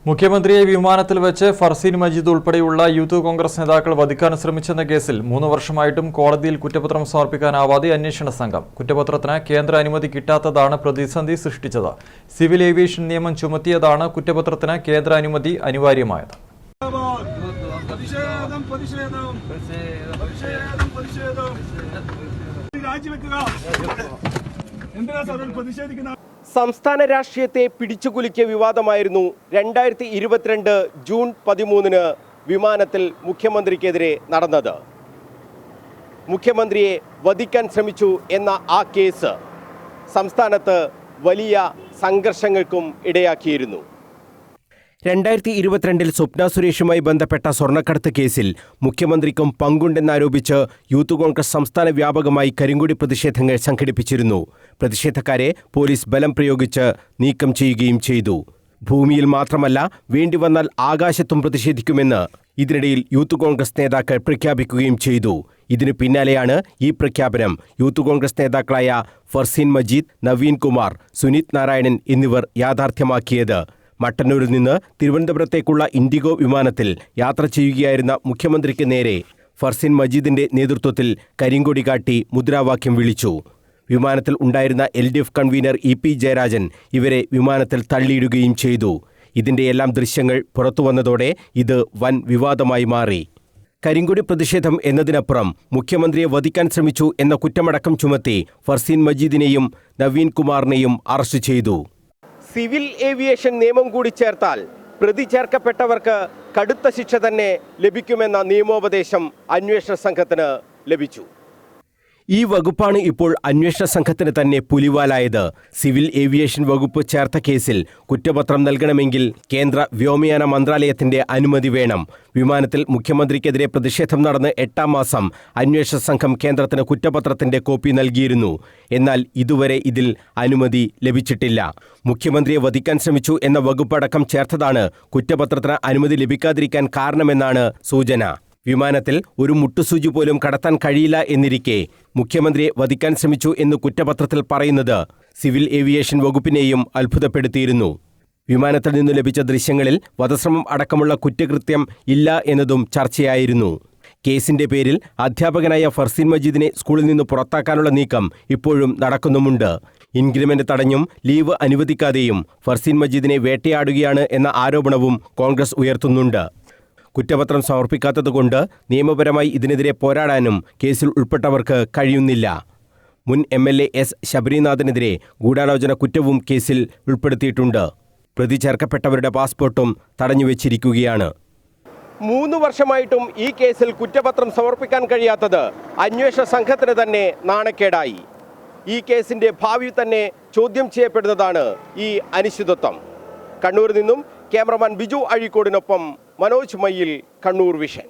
മുഖ്യമന്ത്രിയെ വിമാനത്തിൽ വെച്ച് ഫർസീൻ മജീദ് ഉൾപ്പെടെയുള്ള യൂത്ത് കോൺഗ്രസ് നേതാക്കൾ വധിക്കാൻ ശ്രമിച്ചെന്ന കേസിൽ 3 വർഷമായിട്ടും കോടതിയിൽ കുറ്റപത്രം സമർപ്പിക്കാനാവാതെ അന്വേഷണ സംഘം. കുറ്റപത്രത്തിന് കേന്ദ്ര അനുമതി കിട്ടാത്തതാണ് പ്രതിസന്ധി സൃഷ്ടിച്ചത്. സിവിൽ ഏവിയേഷൻ നിയമം ചുമത്തിയതാണ് കുറ്റപത്രത്തിന് കേന്ദ്ര അനുമതി അനിവാര്യമായത്. സംസ്ഥാന രാഷ്ട്രീയത്തെ പിടിച്ചുകുലുക്കിയ വിവാദമായിരുന്നു 2022 ജൂൺ 13 വിമാനത്തിൽ മുഖ്യമന്ത്രിക്കെതിരെ നടന്നത്. മുഖ്യമന്ത്രിയെ വധിക്കാൻ ശ്രമിച്ചു എന്ന ആ കേസ് സംസ്ഥാനത്ത് വലിയ സംഘർഷങ്ങൾക്കും ഇടയാക്കിയിരുന്നു. 2022 സ്വപ്ന സുരേഷുമായി ബന്ധപ്പെട്ട സ്വർണ്ണക്കടത്ത് കേസിൽ മുഖ്യമന്ത്രിക്കും പങ്കുണ്ടെന്നാരോപിച്ച് യൂത്ത് കോൺഗ്രസ് സംസ്ഥാന വ്യാപകമായി കരിങ്കൊടി പ്രതിഷേധങ്ങൾ സംഘടിപ്പിച്ചിരുന്നു. പ്രതിഷേധക്കാരെ പോലീസ് ബലം പ്രയോഗിച്ച് നീക്കം ചെയ്യുകയും ചെയ്തു. ഭൂമിയിൽ മാത്രമല്ല, വേണ്ടിവന്നാൽ ആകാശത്തും പ്രതിഷേധിക്കുമെന്ന് ഇതിനിടയിൽ യൂത്ത് കോൺഗ്രസ് നേതാക്കൾ പ്രഖ്യാപിക്കുകയും ചെയ്തു. ഇതിനു പിന്നാലെയാണ് ഈ പ്രഖ്യാപനം യൂത്ത് കോൺഗ്രസ് നേതാക്കളായ ഫർസീൻ മജീദ്, നവീൻ കുമാർ, സുനിത് നാരായണൻ എന്നിവർ യാഥാർത്ഥ്യമാക്കിയത്. മട്ടന്നൂരിൽ നിന്ന് തിരുവനന്തപുരത്തേക്കുള്ള ഇൻഡിഗോ വിമാനത്തിൽ യാത്ര ചെയ്യുകയായിരുന്ന മുഖ്യമന്ത്രിക്ക് നേരെ ഫർസീൻ മജീദിന്റെ നേതൃത്വത്തിൽ കരിങ്കൊടി കാട്ടി മുദ്രാവാക്യം വിളിച്ചു. വിമാനത്തിൽ ഉണ്ടായിരുന്ന LDF കൺവീനർ EP ജയരാജൻ ഇവരെ വിമാനത്തിൽ തള്ളിയിടുകയും ചെയ്തു. ഇതിന്റെയെല്ലാം ദൃശ്യങ്ങൾ പുറത്തുവന്നതോടെ ഇത് വൻ വിവാദമായി മാറി. കരിങ്കൊടി പ്രതിഷേധം എന്നതിനപ്പുറം മുഖ്യമന്ത്രിയെ വധിക്കാൻ ശ്രമിച്ചു എന്ന കുറ്റമടക്കം ചുമത്തി ഫർസീൻ മജീദിനെയും നവീൻ കുമാറിനെയും അറസ്റ്റ് ചെയ്തു. സിവിൽ ഏവിയേഷൻ നിയമം കൂടി ചേർത്താൽ പ്രതി ചേർക്കപ്പെട്ടവർക്ക് കടുത്ത ശിക്ഷ തന്നെ ലഭിക്കുമെന്ന നിയമോപദേശം അന്വേഷണ സംഘത്തിന് ലഭിച്ചു. ഈ വകുപ്പാണ് ഇപ്പോൾ അന്വേഷണ സംഘത്തിന് തന്നെ പുലിവാലായത്. സിവിൽ ഏവിയേഷൻ വകുപ്പ് ചേർത്ത കേസിൽ കുറ്റപത്രം നൽകണമെങ്കിൽ കേന്ദ്ര വ്യോമയാന മന്ത്രാലയത്തിന്റെ അനുമതി വേണം. വിമാനത്തിൽ മുഖ്യമന്ത്രിക്കെതിരെ പ്രതിഷേധം നടന്ന് 8-ാം മാസം അന്വേഷണ സംഘം കേന്ദ്രത്തിന് കുറ്റപത്രത്തിന്റെ കോപ്പി നൽകിയിരുന്നു. എന്നാൽ ഇതുവരെ ഇതിൽ അനുമതി ലഭിച്ചിട്ടില്ല. മുഖ്യമന്ത്രിയെ വധിക്കാൻ ശ്രമിച്ചു എന്ന വകുപ്പടക്കം ചേർത്തതാണ് കുറ്റപത്രത്തിന് അനുമതി ലഭിക്കാതിരിക്കാൻ കാരണമെന്നാണ് സൂചന. വിമാനത്തിൽ ഒരു മുട്ടുസൂചി പോലും കടത്താൻ കഴിയില്ല എന്നിരിക്കെ മുഖ്യമന്ത്രിയെ വധിക്കാൻ ശ്രമിച്ചു എന്ന് കുറ്റപത്രത്തിൽ പറയുന്നത് സിവിൽ ഏവിയേഷൻ വകുപ്പിനെയും അത്ഭുതപ്പെടുത്തിയിരുന്നു. വിമാനത്തിൽ നിന്നു ലഭിച്ച ദൃശ്യങ്ങളിൽ വധശ്രമം അടക്കമുള്ള കുറ്റകൃത്യം ഇല്ല എന്നതും ചർച്ചയായിരുന്നു. കേസിന്റെ പേരിൽ അധ്യാപകനായ ഫർസീൻ മജീദിനെ സ്കൂളിൽ നിന്ന് പുറത്താക്കാനുള്ള നീക്കം ഇപ്പോഴും നടക്കുന്നുമുണ്ട്. ഇൻക്രിമെന്റ് തടഞ്ഞും ലീവ് അനുവദിക്കാതെയും ഫർസീൻ മജീദിനെ വേട്ടയാടുകയാണ് എന്ന ആരോപണവും കോൺഗ്രസ് ഉയർത്തുന്നുണ്ട്. കുറ്റപത്രം സമർപ്പിക്കാത്തതുകൊണ്ട് നിയമപരമായി ഇതിനെതിരെ പോരാടാനും കേസിൽ ഉൾപ്പെട്ടവർക്ക് കഴിയുന്നില്ല. മുൻ MLA S ശബരിനാഥിനെതിരെ ഗൂഢാലോചന കുറ്റവും കേസിൽ ഉൾപ്പെടുത്തിയിട്ടുണ്ട്. പ്രതി ചേർക്കപ്പെട്ടവരുടെ പാസ്പോർട്ടും തടഞ്ഞുവെച്ചിരിക്കുകയാണ്. 3 വർഷമായിട്ടും ഈ കേസിൽ കുറ്റപത്രം സമർപ്പിക്കാൻ കഴിയാത്തത് അന്വേഷണ സംഘത്തിന് തന്നെ നാണക്കേടായി. ഈ കേസിന്റെ ഭാവി തന്നെ ചോദ്യം ചെയ്യപ്പെടുന്നതാണ് ഈ അനിശ്ചിതത്വം. കണ്ണൂരിൽ നിന്നും ക്യാമറമാൻ ബിജു അഴീക്കോടിനൊപ്പം മനോജ് മയ്യിൽ, കണ്ണൂർ വിഷൻ.